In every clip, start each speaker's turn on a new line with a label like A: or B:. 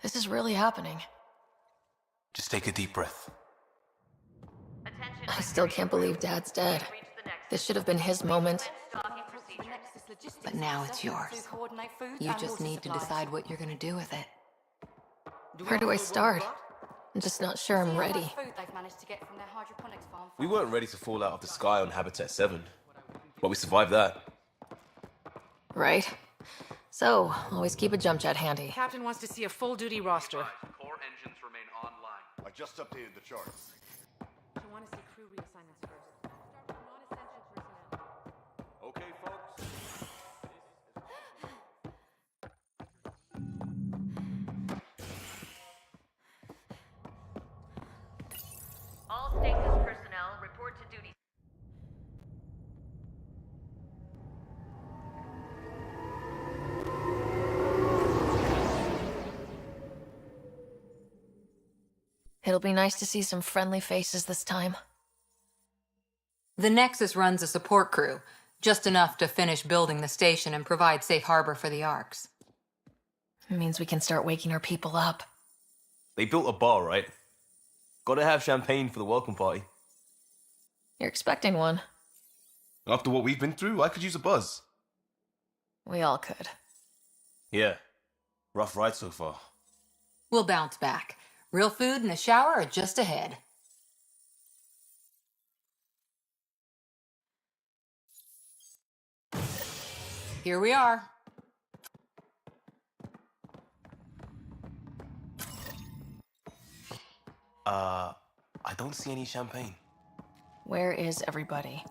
A: This is really happening.
B: Just take a deep breath.
A: I still can't believe Dad's dead. This should have been his moment.
C: But now it's yours. You just need to decide what you're gonna do with it.
A: Where do I start? I'm just not sure I'm ready.
B: We weren't ready to fall out of the sky on Habitat 7, but we survived that.
A: Right? So, always keep a jump jet handy.
D: Captain wants to see a full-duty roster.
E: Core engines remain online.
F: I just updated the charts.
D: I want to see crew reassignments first. Start with non-essential personnel.
F: Okay, folks.
G: All stasis personnel report to duty.
A: It'll be nice to see some friendly faces this time.
C: The Nexus runs a support crew, just enough to finish building the station and provide safe harbor for the Arks.
A: It means we can start waking our people up.
B: They built a bar, right? Gotta have champagne for the welcome party.
A: You're expecting one.
B: After what we've been through, I could use a buzz.
A: We all could.
B: Yeah. Rough ride so far.
C: We'll bounce back. Real food and a shower are just ahead. Here we are.
B: I don't see any champagne.
A: Where is everybody?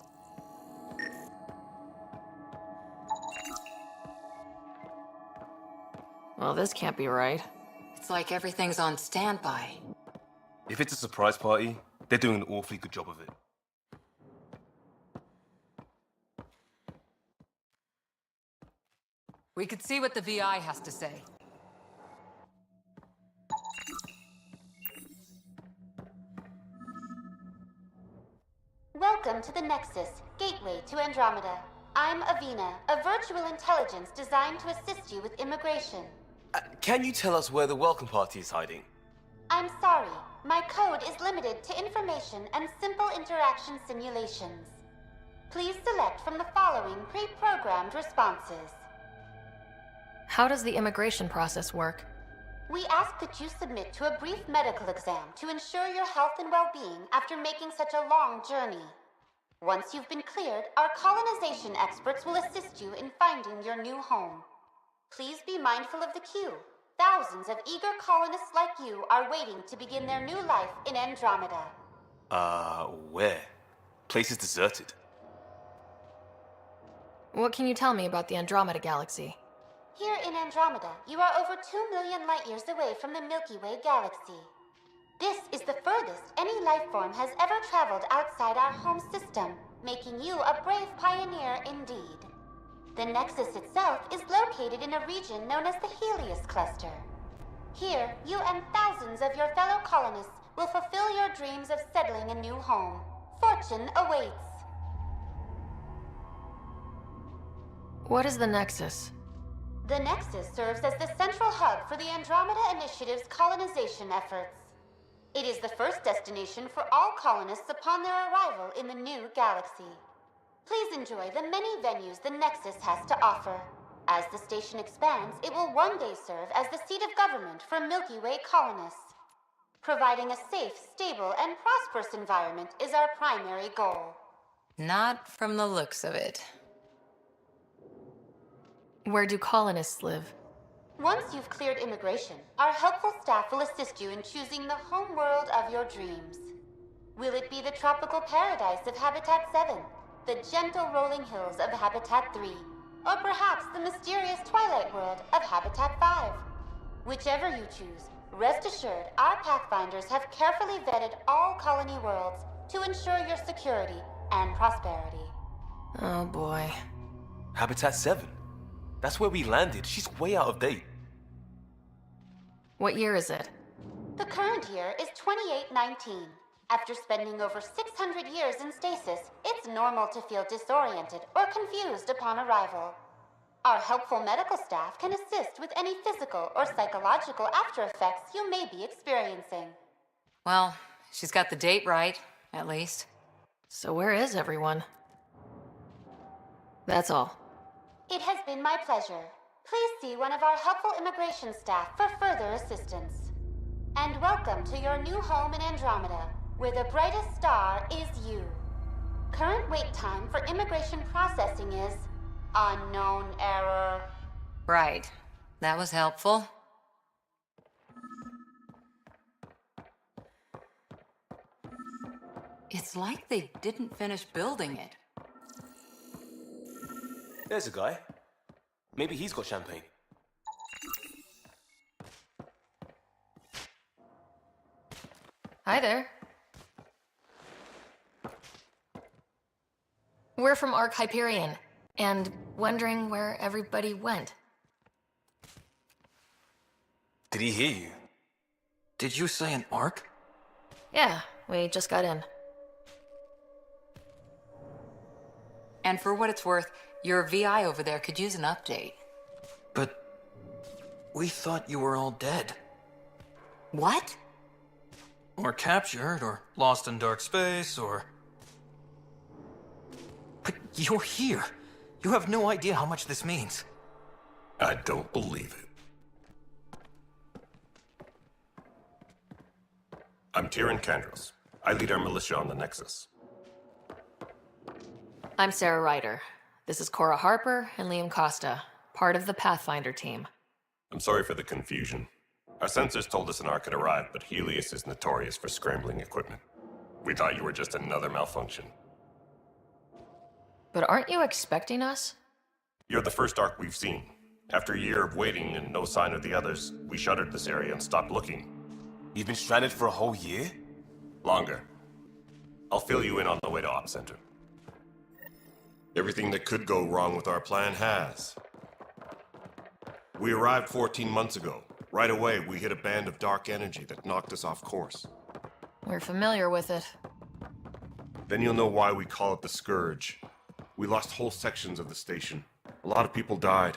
A: Well, this can't be right.
C: It's like everything's on standby.
B: If it's a surprise party, they're doing an awfully good job of it.
C: We could see what the VI has to say.
H: Welcome to the Nexus, gateway to Andromeda. I'm Avina, a virtual intelligence designed to assist you with immigration.
B: Can you tell us where the welcome party is hiding?
H: I'm sorry, my code is limited to information and simple interaction simulations. Please select from the following pre-programmed responses.
A: How does the immigration process work?
H: We ask that you submit to a brief medical exam to ensure your health and well-being after making such a long journey. Once you've been cleared, our colonization experts will assist you in finding your new home. Please be mindful of the queue. Thousands of eager colonists like you are waiting to begin their new life in Andromeda.
B: Where? Place is deserted.
A: What can you tell me about the Andromeda galaxy?
H: Here in Andromeda, you are over 2 million light-years away from the Milky Way galaxy. This is the furthest any life form has ever traveled outside our home system, making you a brave pioneer indeed. The Nexus itself is located in a region known as the Helios Cluster. Here, you and thousands of your fellow colonists will fulfill your dreams of settling a new home. Fortune awaits.
A: What is the Nexus?
H: The Nexus serves as the central hub for the Andromeda Initiative's colonization efforts. It is the first destination for all colonists upon their arrival in the new galaxy. Please enjoy the many venues the Nexus has to offer. As the station expands, it will one day serve as the seat of government for Milky Way colonists. Providing a safe, stable, and prosperous environment is our primary goal.
C: Not from the looks of it.
A: Where do colonists live?
H: Once you've cleared immigration, our helpful staff will assist you in choosing the home world of your dreams. Will it be the tropical paradise of Habitat 7, the gentle rolling hills of Habitat 3, or perhaps the mysterious twilight world of Habitat 5? Whichever you choose, rest assured our Pathfinders have carefully vetted all colony worlds to ensure your security and prosperity.
A: Oh boy.
B: Habitat 7? That's where we landed. She's way out of date.
A: What year is it?
H: The current year is 2819. After spending over 600 years in stasis, it's normal to feel disoriented or confused upon arrival. Our helpful medical staff can assist with any physical or psychological after effects you may be experiencing.
C: Well, she's got the date right, at least.
A: So where is everyone? That's all.
H: It has been my pleasure. Please see one of our helpful immigration staff for further assistance. And welcome to your new home in Andromeda, where the brightest star is you. Current wait time for immigration processing is unknown error.
C: Right. That was helpful. It's like they didn't finish building it.
B: There's a guy. Maybe he's got champagne.
A: Hi there. We're from Ark Hyperion, and wondering where everybody went.
B: Did he hear you?
I: Did you say an arc?
A: Yeah, we just got in.
C: And for what it's worth, your VI over there could use an update.
I: But we thought you were all dead.
C: What?
I: Or captured, or lost in dark space, or... But you're here. You have no idea how much this means.
J: I don't believe it. I'm Tyrion Kandros. I lead our militia on the Nexus.
A: I'm Sarah Ryder. This is Cora Harper and Liam Costa, part of the Pathfinder team.
J: I'm sorry for the confusion. Our sensors told us an arc had arrived, but Helios is notorious for scrambling equipment. We thought you were just another malfunction.
A: But aren't you expecting us?
J: You're the first arc we've seen. After a year of waiting and no sign of the others, we shuttered this area and stopped looking.
B: You've been stranded for a whole year?
J: Longer. I'll fill you in on the way to Op Center. Everything that could go wrong with our plan has. We arrived 14 months ago. Right away, we hit a band of dark energy that knocked us off course.
A: We're familiar with it.
J: Then you'll know why we call it the Scourge. We lost whole sections of the station. A lot of people died.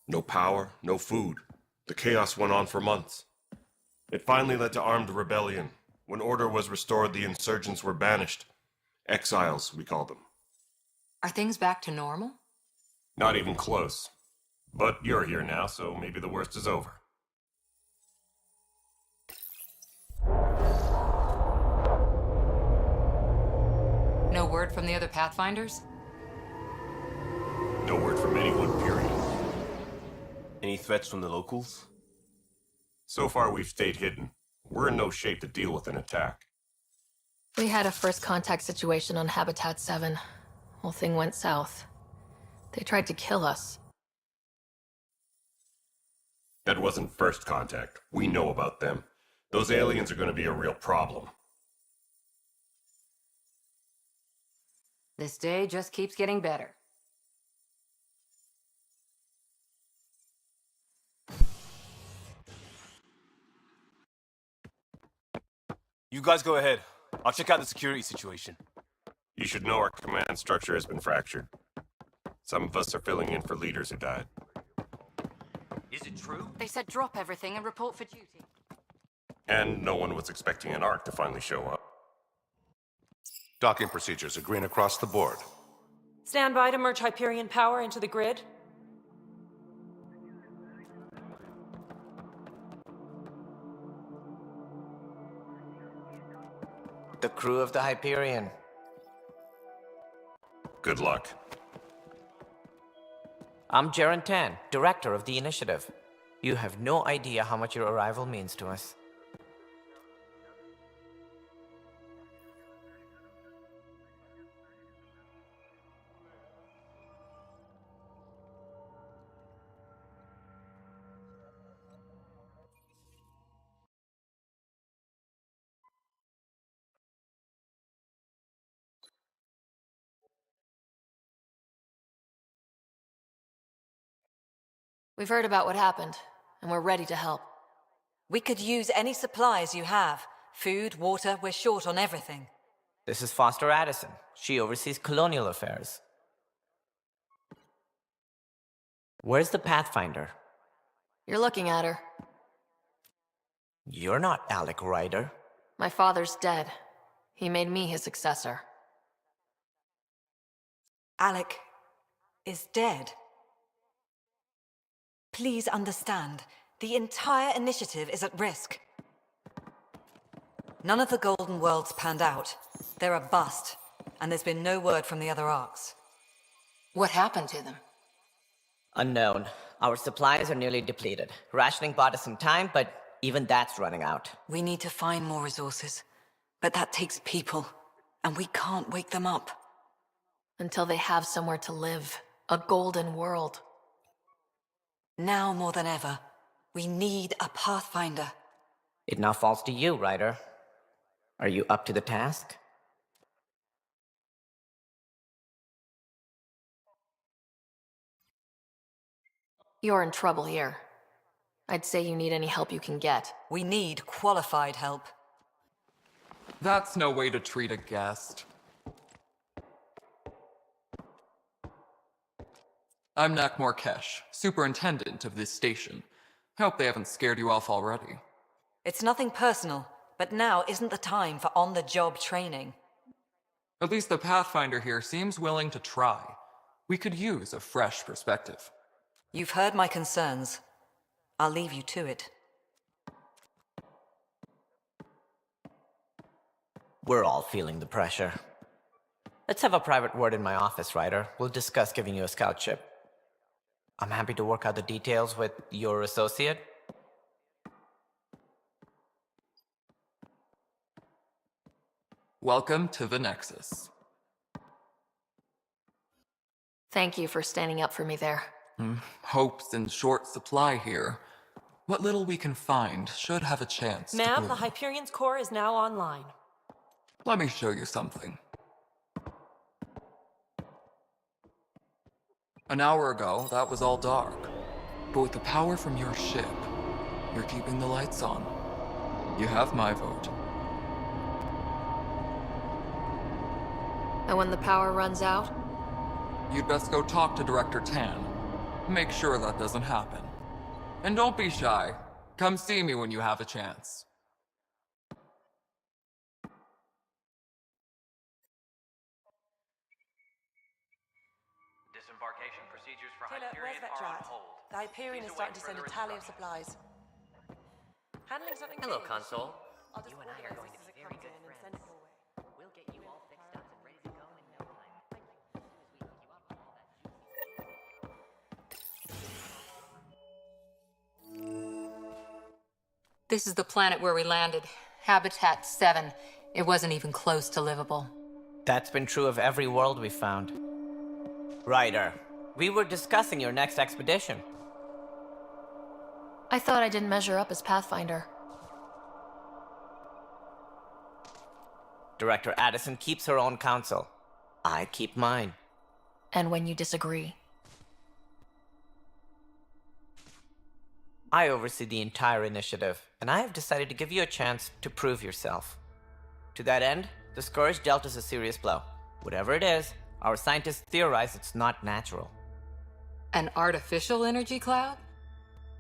J: No power, no food. The chaos went on for months. It finally led to armed rebellion. When order was restored, the insurgents were banished. Exiles, we call them.
C: Are things back to normal?
J: Not even close. But you're here now, so maybe the worst is over.
C: No word from the other Pathfinders?
J: No word from anyone, period.
B: Any threats from the locals?
J: So far, we've stayed hidden. We're in no shape to deal with an attack.
A: We had a first contact situation on Habitat 7. Whole thing went south. They tried to kill us.
J: That wasn't first contact. We know about them. Those aliens are going to be a real problem.
C: This day just keeps getting better.
B: You guys go ahead. I'll check out the security situation.
J: You should know our command structure has been fractured. Some of us are filling in for leaders who died.
E: Is it true?
D: They said drop everything and report for duty.
J: And no one was expecting an arc to finally show up.
F: Docking procedures are green across the board.
K: Stand by to merge Hyperion power into the grid.
L: The crew of the Hyperion.
J: Good luck.
L: I'm Jaren Tan, director of the initiative. You have no idea how much your arrival means to us.
A: We've heard about what happened, and we're ready to help.
M: We could use any supplies you have. Food, water, we're short on everything.
L: This is Foster Addison. She oversees colonial affairs. Where's the Pathfinder?
A: You're looking at her.
L: You're not Alec Ryder.
A: My father's dead. He made me his successor.
M: Alec is dead. Please understand, the entire initiative is at risk. None of the Golden Worlds panned out. They're a bust, and there's been no word from the other arcs.
C: What happened to them?
L: Unknown. Our supplies are nearly depleted. Rationing bought us some time, but even that's running out.
M: We need to find more resources, but that takes people, and we can't wake them up.
A: Until they have somewhere to live. A golden world.
M: Now more than ever, we need a Pathfinder.
L: It now falls to you, Ryder. Are you up to the task?
A: You're in trouble here. I'd say you need any help you can get.
M: We need qualified help.
N: That's no way to treat a guest. I'm Nak Morkesh, superintendent of this station. Hope they haven't scared you off already.
M: It's nothing personal, but now isn't the time for on-the-job training.
N: At least the Pathfinder here seems willing to try. We could use a fresh perspective.
M: You've heard my concerns. I'll leave you to it.
L: We're all feeling the pressure. Let's have a private word in my office, Ryder. We'll discuss giving you a scout ship. I'm happy to work out the details with your associate.
N: Welcome to the Nexus.
A: Thank you for standing up for me there.
N: Hope's in short supply here. What little we can find should have a chance to
K: Ma'am, the
N: bloom.
K: Hyperion's core is now online.
N: Let me show you something. An hour ago, that was all dark. But with the power from your ship, you're keeping the lights on. You have my vote.
A: And when the power runs out?
N: You'd best go talk to Director Tan. Make sure that doesn't happen. And don't be shy. Come see me when you have a chance.
E: Disembarkation procedures for
D: Taylor, where's
E: Hyperion
D: Vector
E: are on
D: at?
E: hold.
D: The Hyperion is
E: Please
D: starting to
E: await
D: send a
E: further
D: tally of
E: instructions.
D: supplies. Handling something
E: Hello,
D: new.
E: console.
D: I'll just
E: You and I are
D: organize
E: going to
D: this
E: be
D: as it
E: very
D: comes
E: good
D: in and send it
E: friends.
D: your way.
E: We'll get you all fixed up and ready to go in no time.
C: This is the planet where we landed. Habitat 7. It wasn't even close to livable.
L: That's been true of every world we found. Ryder, we were discussing your next expedition.
A: I thought I didn't measure up as Pathfinder.
L: Director Addison keeps her own counsel. I keep mine.
A: And when you disagree?
L: I oversee the entire initiative, and I have decided to give you a chance to prove yourself. To that end, the Scourge dealt us a serious blow. Whatever it is, our scientists theorize it's not natural.
C: An artificial energy cloud?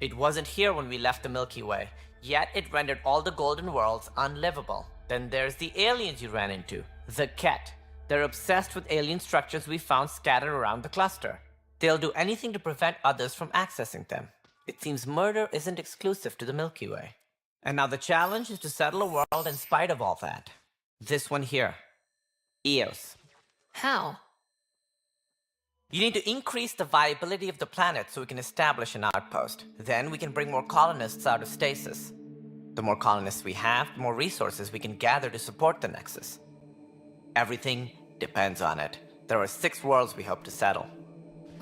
L: It wasn't here when we left the Milky Way, yet it rendered all the Golden Worlds unlivable. Then there's the aliens you ran into, the Ket. They're obsessed with alien structures we found scattered around the cluster. They'll do anything to prevent others from accessing them. It seems murder isn't exclusive to the Milky Way. And now the challenge is to settle a world in spite of all that. This one here. Eos.
A: How?
L: You need to increase the viability of the planet so we can establish an outpost. Then we can bring more colonists out of stasis. The more colonists we have, the more resources we can gather to support the Nexus. Everything depends on it. There are 6 worlds we hope to settle.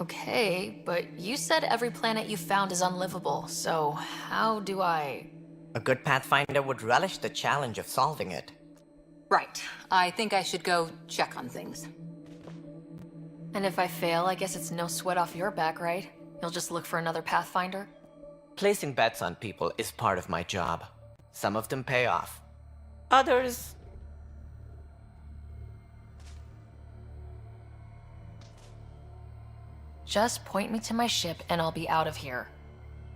A: Okay, but you said every planet you found is unlivable, so how do I...
L: A good Pathfinder would relish the challenge of solving it.
C: Right. I think I should go check on things.
A: And if I fail, I guess it's no sweat off your back, right? You'll just look for another Pathfinder?
L: Placing bets on people is part of my job. Some of them pay off. Others...
A: Just point me to my ship and I'll be out of here.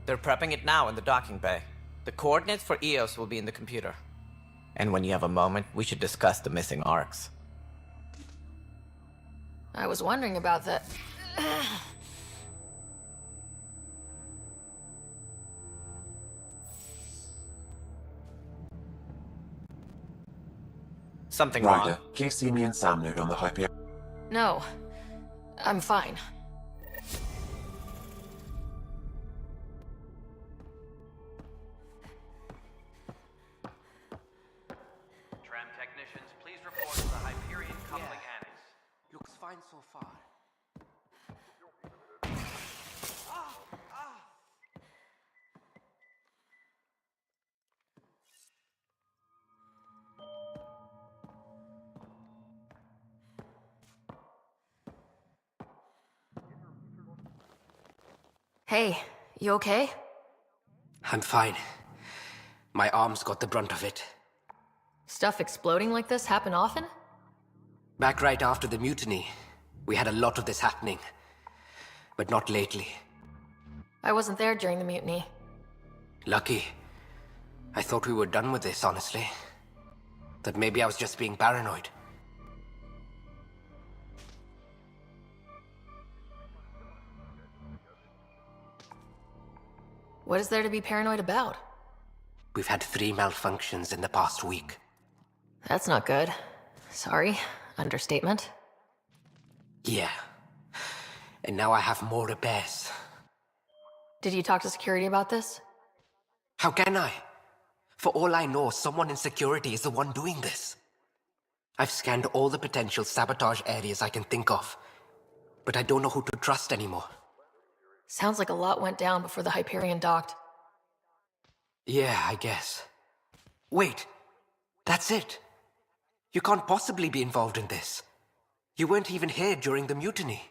L: They're prepping it now in the docking bay. The coordinates for EOS will be in the computer. And when you have a moment, we should discuss the missing arcs.
A: I was wondering about that.
L: Something wrong?
O: Ryder, please see me and Sam node on the Hyperion.
A: No, I'm fine.
E: Tram technicians, please report to the Hyperion coupling annex.
P: Looks fine so far.
A: Hey, you okay?
P: I'm fine. My arms got the brunt of it.
A: Stuff exploding like this happen often?
P: Back right after the mutiny, we had a lot of this happening. But not lately.
A: I wasn't there during the mutiny.
P: Lucky. I thought we were done with this, honestly. That maybe I was just being paranoid.
A: What is there to be paranoid about?
P: We've had 3 malfunctions in the past week.
A: That's not good. Sorry, understatement.
P: Yeah. And now I have more repairs.
A: Did you talk to security about this?
P: How can I? For all I know, someone in security is the one doing this. I've scanned all the potential sabotage areas I can think of, but I don't know who to trust anymore.
A: Sounds like a lot went down before the Hyperion docked.
P: Yeah, I guess. Wait, that's it. You can't possibly be involved in this. You weren't even here during the mutiny.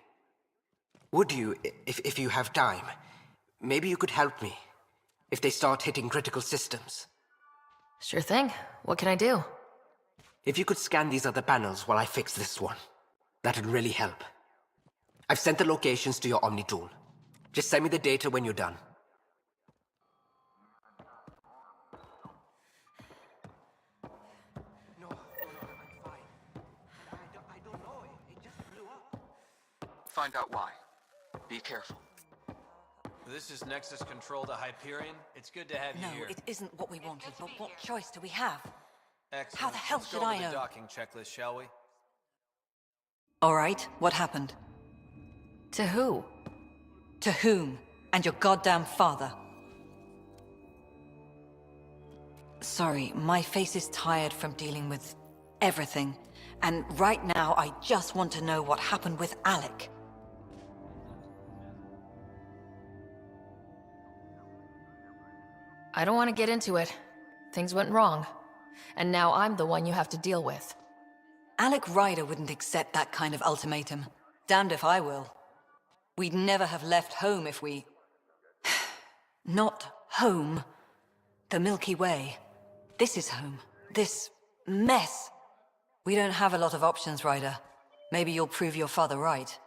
P: Would you, if you have time? Maybe you could help me, if they start hitting critical systems.
A: Sure thing. What can I do?
P: If you could scan these other panels while I fix this one, that'd really help. I've sent the locations to your Omni tool. Just send me the data when you're done. No, I'm fine. I don't know. It just blew up.
N: Find out why. Be careful.
B: This is Nexus Control to Hyperion. It's good to have you here.
M: No, it isn't what we wanted, but what choice do we have?
B: Excellent.
M: How the hell
B: Let's
M: should
B: go
M: I
B: over
M: know?
B: the docking checklist, shall we?
M: All right, what happened?
A: To who?
M: To whom? And your goddamn father. Sorry, my face is tired from dealing with everything. And right now, I just want to know what happened with Alec.
A: I don't want to get into it. Things went wrong. And now I'm the one you have to deal with.
M: Alec Ryder wouldn't accept that kind of ultimatum. Damned if I will. We'd never have left home if we... Not home. The Milky Way. This is home. This mess. We don't have a lot of options, Ryder. Maybe you'll prove your father right.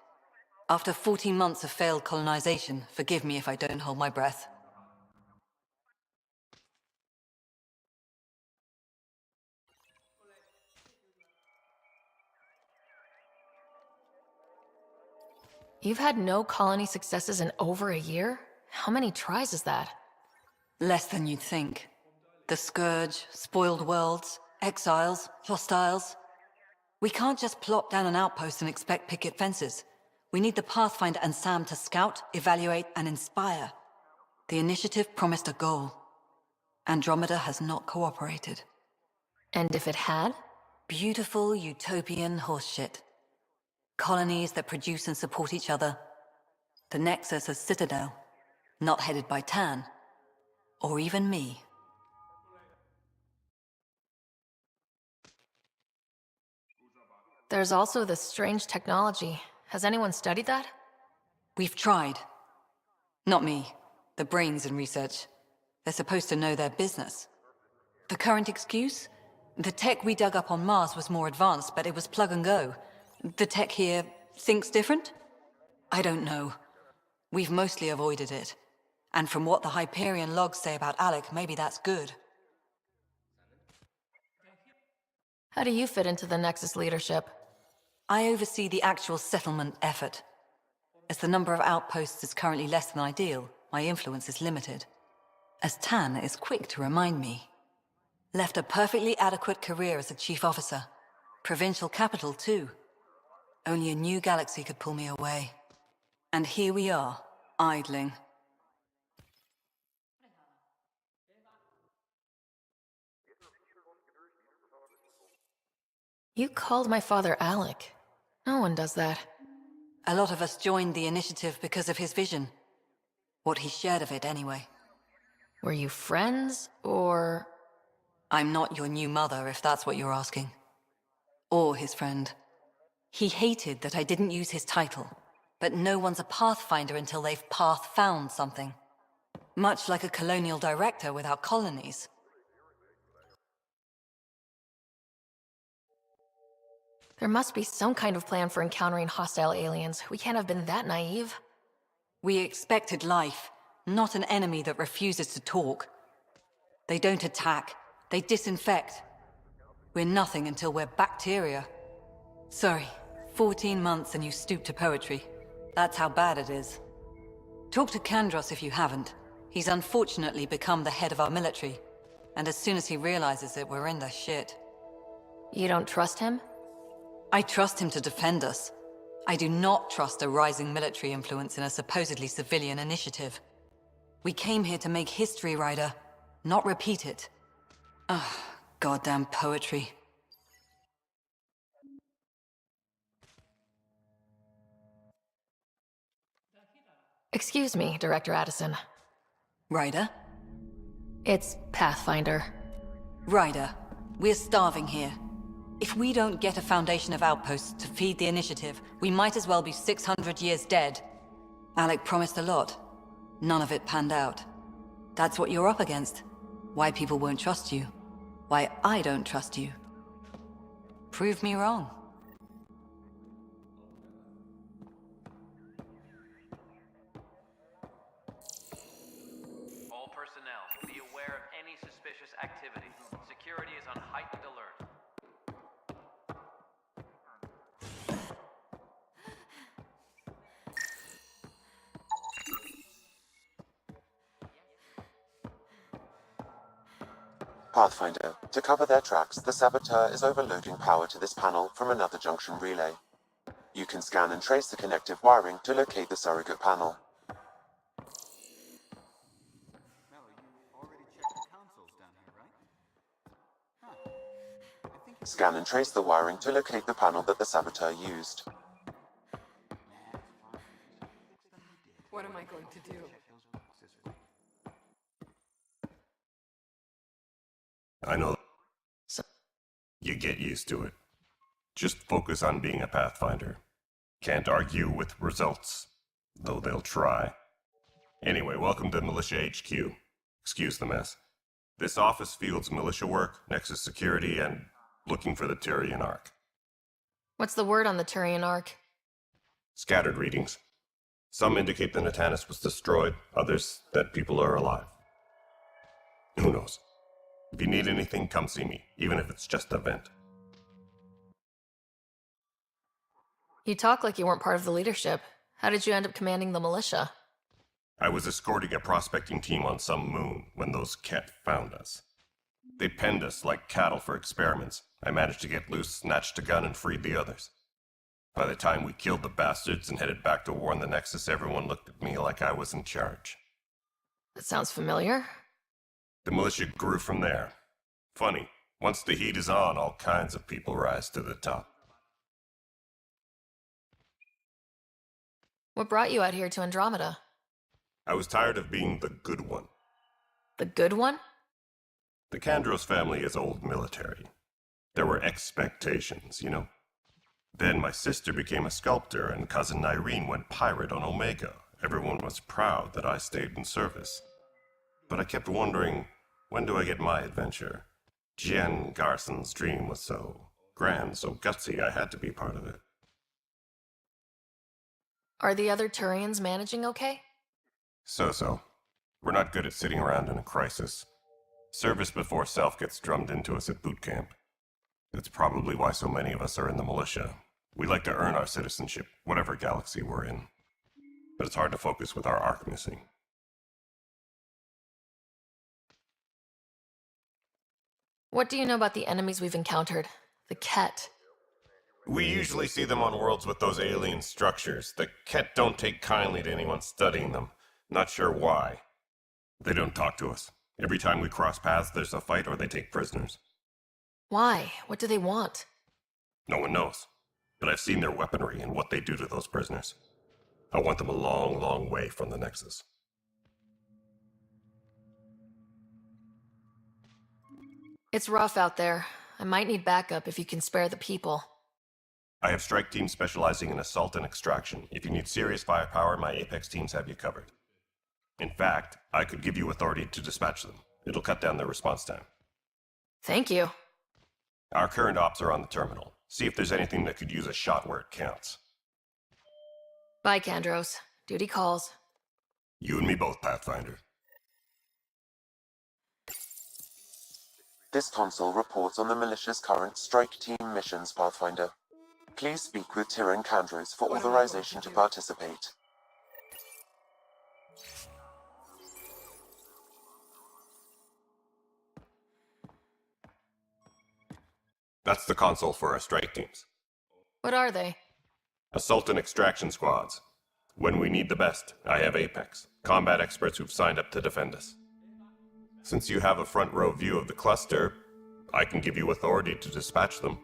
M: After 14 months of failed colonization, forgive me if I don't hold my breath.
A: You've had no colony successes in over a year? How many tries is that?
M: Less than you'd think. The Scourge, spoiled worlds, exiles, hostiles. We can't just plop down an outpost and expect picket fences. We need the Pathfinder and Sam to scout, evaluate, and inspire. The initiative promised a goal. Andromeda has not cooperated.
A: And if it had?
M: Beautiful utopian horseshit. Colonies that produce and support each other. The Nexus as Citadel, not headed by Tan. Or even me.
A: There's also this strange technology. Has anyone studied that?
M: We've tried. Not me. The brains in research. They're supposed to know their business. The current excuse? The tech we dug up on Mars was more advanced, but it was plug and go. The tech here thinks different? I don't know. We've mostly avoided it. And from what the Hyperion logs say about Alec, maybe that's good.
A: How do you fit into the Nexus leadership?
M: I oversee the actual settlement effort. As the number of outposts is currently less than ideal, my influence is limited. As Tan is quick to remind me. Left a perfectly adequate career as a chief officer. Provincial capital, too. Only a new galaxy could pull me away. And here we are, idling.
A: You called my father Alec. No one does that.
M: A lot of us joined the initiative because of his vision. What he shared of it, anyway.
A: Were you friends, or...?
M: I'm not your new mother, if that's what you're asking. Or his friend. He hated that I didn't use his title. But no one's a pathfinder until they've path-found something. Much like a colonial director without colonies.
A: There must be some kind of plan for encountering hostile aliens. We can't have been that naive.
M: We expected life, not an enemy that refuses to talk. They don't attack, they disinfect. We're nothing until we're bacteria. Sorry, 14 months and you stoop to poetry. That's how bad it is. Talk to Kandros if you haven't. He's unfortunately become the head of our military. And as soon as he realizes it, we're in the shit.
A: You don't trust him?
M: I trust him to defend us. I do not trust a rising military influence in a supposedly civilian initiative. We came here to make history, Ryder, not repeat it. Ugh, goddamn poetry.
A: Excuse me, Director Addison.
M: Ryder?
A: It's Pathfinder.
M: Ryder, we're starving here. If we don't get a foundation of outposts to feed the initiative, we might as well be 600 years dead. Alec promised a lot. None of it panned out. That's what you're up against. Why people won't trust you. Why I don't trust you. Prove me wrong.
E: All personnel, be aware of any suspicious activity. Security is on heightened alert.
O: Pathfinder, to cover their tracks, the Saboteur is overloading power to this panel from another junction relay. You can scan and trace the connective wiring to locate the surrogate panel. Scan and trace the wiring to locate the panel that the Saboteur used.
D: What am I going to do?
J: I know. You get used to it. Just focus on being a Pathfinder. Can't argue with results, though they'll try. Anyway, welcome to Militia HQ. Excuse the mess. This office fields militia work, Nexus security, and looking for the Turian Ark.
A: What's the word on the Turian Ark?
J: Scattered readings. Some indicate the Natanus was destroyed, others that people are alive. Who knows? If you need anything, come see me, even if it's just a vent.
A: You talk like you weren't part of the leadership. How did you end up commanding the militia?
J: I was escorting a prospecting team on some moon when those Ket found us. They penned us like cattle for experiments. I managed to get loose, snatched a gun, and freed the others. By the time we killed the bastards and headed back to warn the Nexus, everyone looked at me like I was in charge.
A: That sounds familiar.
J: The militia grew from there. Funny, once the heat is on, all kinds of people rise to the top.
A: What brought you out here to Andromeda?
J: I was tired of being the good one.
A: The good one?
J: The Kandros family is old military. There were expectations, you know? Then my sister became a sculptor and cousin Irene went pirate on Omega. Everyone was proud that I stayed in service. But I kept wondering, when do I get my adventure? Jen Garson's dream was so grand, so gutsy, I had to be part of it.
A: Are the other Turians managing okay?
J: So. We're not good at sitting around in a crisis. Service before self gets drummed into us at boot camp. That's probably why so many of us are in the militia. We like to earn our citizenship, whatever galaxy we're in. But it's hard to focus with our arc missing.
A: What do you know about the enemies we've encountered? The Ket.
J: We usually see them on worlds with those alien structures. The Ket don't take kindly to anyone studying them. Not sure why. They don't talk to us. Every time we cross paths, there's a fight or they take prisoners.
A: Why? What do they want?
J: No one knows. But I've seen their weaponry and what they do to those prisoners. I want them a long, long way from the Nexus.
A: It's rough out there. I might need backup if you can spare the people.
J: I have strike teams specializing in assault and extraction. If you need serious firepower, my Apex teams have you covered. In fact, I could give you authority to dispatch them. It'll cut down their response time.
A: Thank you.
J: Our current ops are on the terminal. See if there's anything that could use a shot where it counts.
A: Bye, Kandros. Duty calls.
J: You and me both, Pathfinder.
O: This console reports on the militia's current strike team missions, Pathfinder. Please speak with Tyrion Kandros for authorization to participate.
J: That's the console for our strike teams.
A: What are they?
J: Assault and extraction squads. When we need the best, I have Apex, combat experts who've signed up to defend us. Since you have a front row view of the cluster, I can give you authority to dispatch them.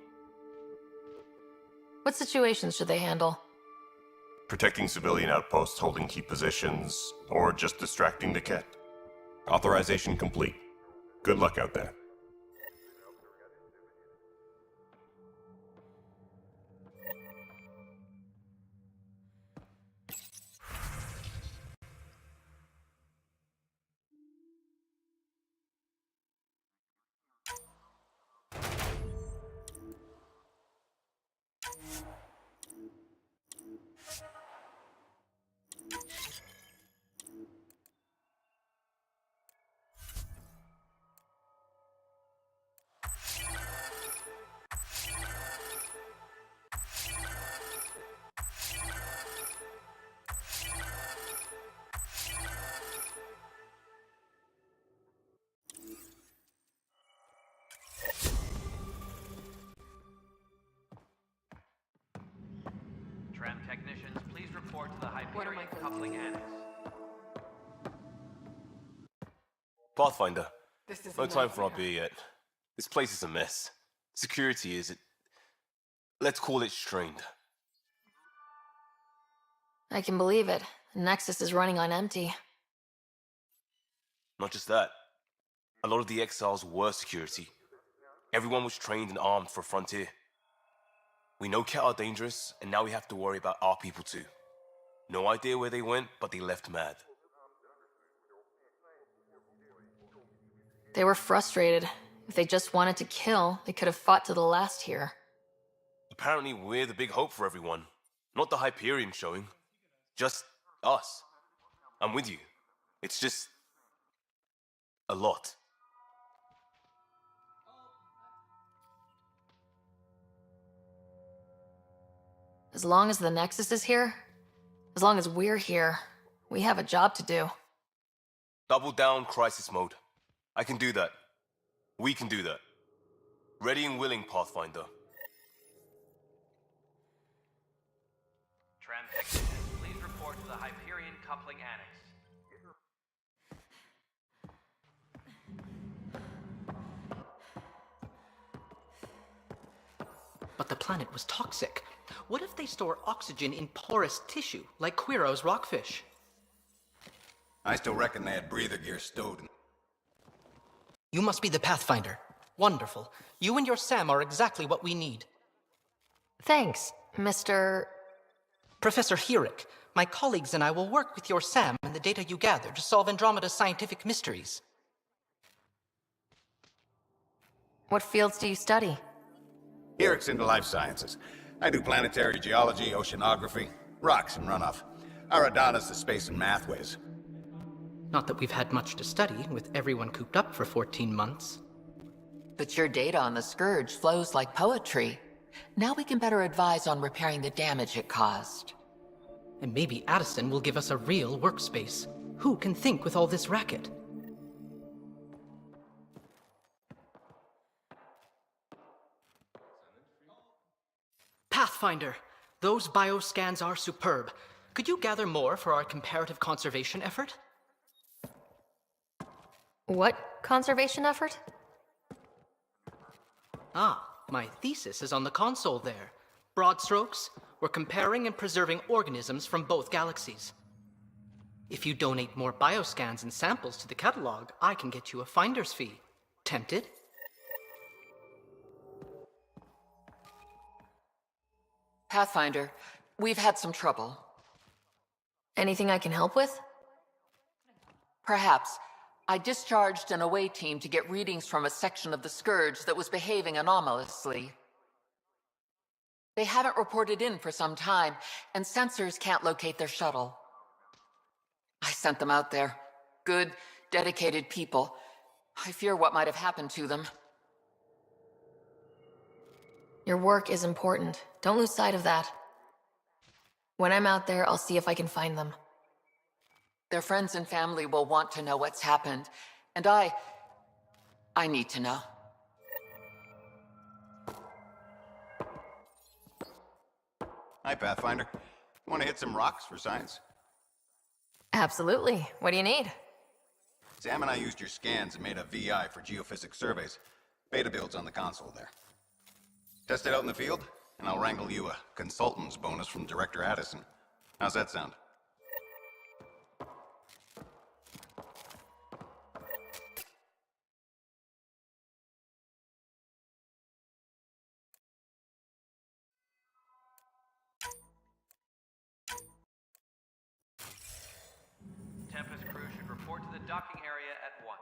A: What situations should they handle?
J: Protecting civilian outposts, holding key positions, or just distracting the Ket. Authorization complete. Good luck out there.
E: Tram technicians, please report to the Hyperion coupling annex.
B: Pathfinder.
D: This is
B: No
D: a
B: time for our
D: nightmare.
B: beer yet. This place is a mess. Security is... let's call it strained.
A: I can believe it. Nexus is running on empty.
B: Not just that. A lot of the exiles were security. Everyone was trained and armed for Frontier. We know Ket are dangerous, and now we have to worry about our people too. No idea where they went, but they left mad.
A: They were frustrated. If they just wanted to kill, they could have fought to the last here.
B: Apparently we're the big hope for everyone. Not the Hyperion showing. Just us. I'm with you. It's just... a lot.
A: As long as the Nexus is here, as long as we're here, we have a job to do.
B: Double down crisis mode. I can do that. We can do that. Ready and willing, Pathfinder.
E: Tram technicians, please report to the Hyperion coupling annex.
Q: But the planet was toxic. What if they store oxygen in porous tissue, like Quiro's rockfish?
R: I still reckon they had breather gear stowed in.
Q: You must be the Pathfinder. Wonderful. You and your Sam are exactly what we need.
A: Thanks, Mr.
Q: Professor Herrick, my colleagues and I will work with your Sam and the data you gather to solve Andromeda's scientific mysteries.
A: What fields do you study?
R: Herrick's into life sciences. I do planetary geology, oceanography, rocks and runoff. Aradana's a space and math whiz.
Q: Not that we've had much to study, with everyone cooped up for 14 months.
S: But your data on the Scourge flows like poetry. Now we can better advise on repairing the damage it caused.
Q: And maybe Addison will give us a real workspace. Who can think with all this racket? Pathfinder, those bioscans are superb. Could you gather more for our comparative conservation effort?
A: What conservation effort?
Q: Ah, my thesis is on the console there. Broad strokes, we're comparing and preserving organisms from both galaxies. If you donate more bioscans and samples to the catalog, I can get you a finder's fee. Tempted?
S: Pathfinder, we've had some trouble.
A: Anything I can help with?
S: Perhaps. I discharged an away team to get readings from a section of the Scourge that was behaving anomalously. They haven't reported in for some time, and sensors can't locate their shuttle. I sent them out there. Good, dedicated people. I fear what might have happened to them.
A: Your work is important. Don't lose sight of that. When I'm out there, I'll see if I can find them.
S: Their friends and family will want to know what's happened, and I need to know.
R: Hi, Pathfinder. Want to hit some rocks for science?
A: Absolutely. What do you need?
R: Sam and I used your scans and made a VI for geophysics surveys. Beta builds on the console there. Test it out in the field, and I'll wrangle you a consultant's bonus from Director Addison. How's that sound?
E: Tempest crew should report to the docking area at once.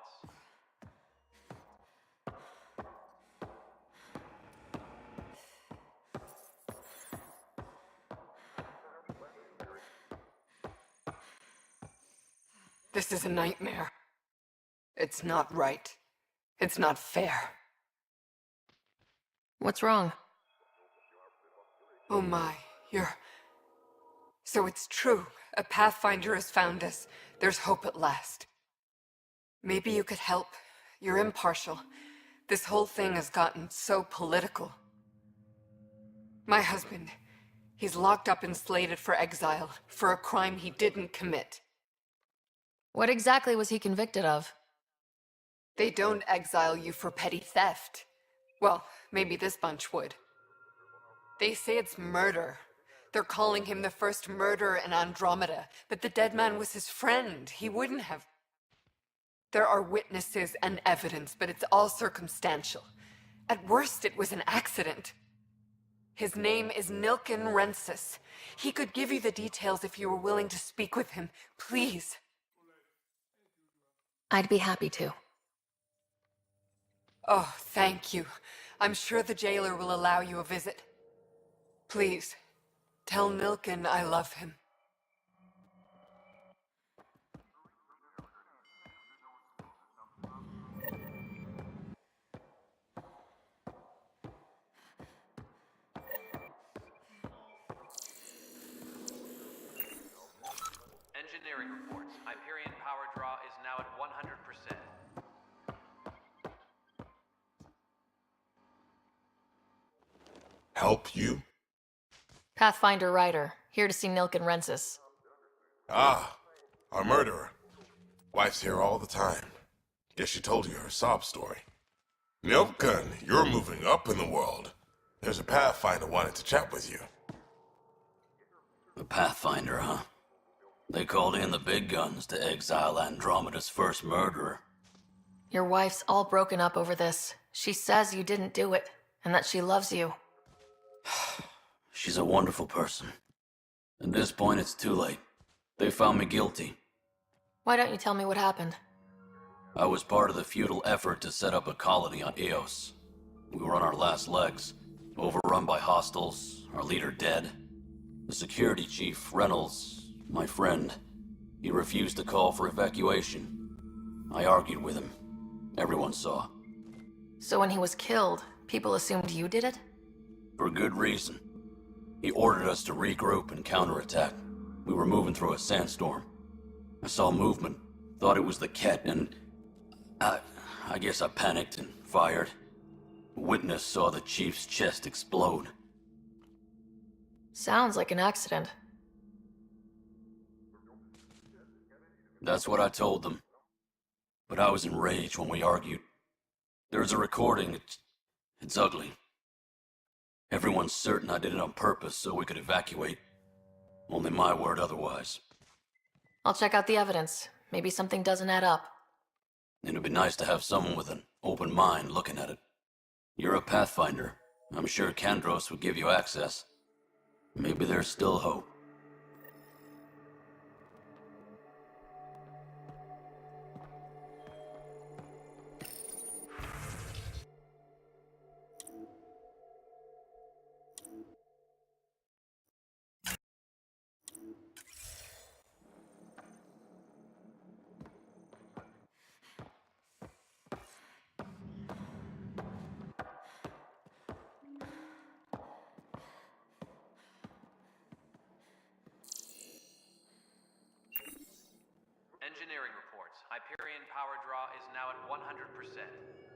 T: This is a nightmare. It's not right. It's not fair.
A: What's wrong?
T: Oh my, So it's true. A Pathfinder has found us. There's hope at last. Maybe you could help. You're impartial. This whole thing has gotten so political. My husband, he's locked up and slated for exile for a crime he didn't commit.
A: What exactly was he convicted of?
T: They don't exile you for petty theft. Well, maybe this bunch would. They say it's murder. They're calling him the first murderer in Andromeda, but the dead man was his friend. He wouldn't have. There are witnesses and evidence, but it's all circumstantial. At worst, it was an accident. His name is Nilken Rensis. He could give you the details if you were willing to speak with him. Please.
A: I'd be happy to.
T: Oh, thank you. I'm sure the jailer will allow you a visit. Please, tell Nilken I love him.
E: Engineering reports. Hyperion power draw is now at 100%.
J: Help you?
A: Pathfinder Ryder, here to see Nilken Rensis.
J: Ah, our murderer. Wife's here all the time. Guess she told you her sob story. Nilken, you're moving up in the world. There's a Pathfinder wanting to chat with you.
U: The Pathfinder, huh? They called in the big guns to exile Andromeda's first murderer.
A: Your wife's all broken up over this. She says you didn't do it, and that she loves you.
U: She's a wonderful person. At this point, it's too late. They found me guilty.
A: Why don't you tell me what happened?
U: I was part of the futile effort to set up a colony on Eos. We were on our last legs, overrun by hostiles, our leader dead. The security chief, Reynolds, My friend. He refused to call for evacuation. I argued with him. Everyone saw.
A: So when he was killed, people assumed you did it?
U: For good reason. He ordered us to regroup and counterattack. We were moving through a sandstorm. I saw movement, thought it was the Ket, and I guess I panicked and fired. A witness saw the chief's chest explode.
A: Sounds like an accident.
U: That's what I told them. But I was enraged when we argued. There's a recording. It's ugly. Everyone's certain I did it on purpose so we could evacuate. Only my word otherwise.
A: I'll check out the evidence. Maybe something doesn't add up.
U: It'd be nice to have someone with an open mind looking at it. You're a Pathfinder. I'm sure Kandros would give you access. Maybe there's still hope.
E: Engineering reports. Hyperion power draw is now at 100%.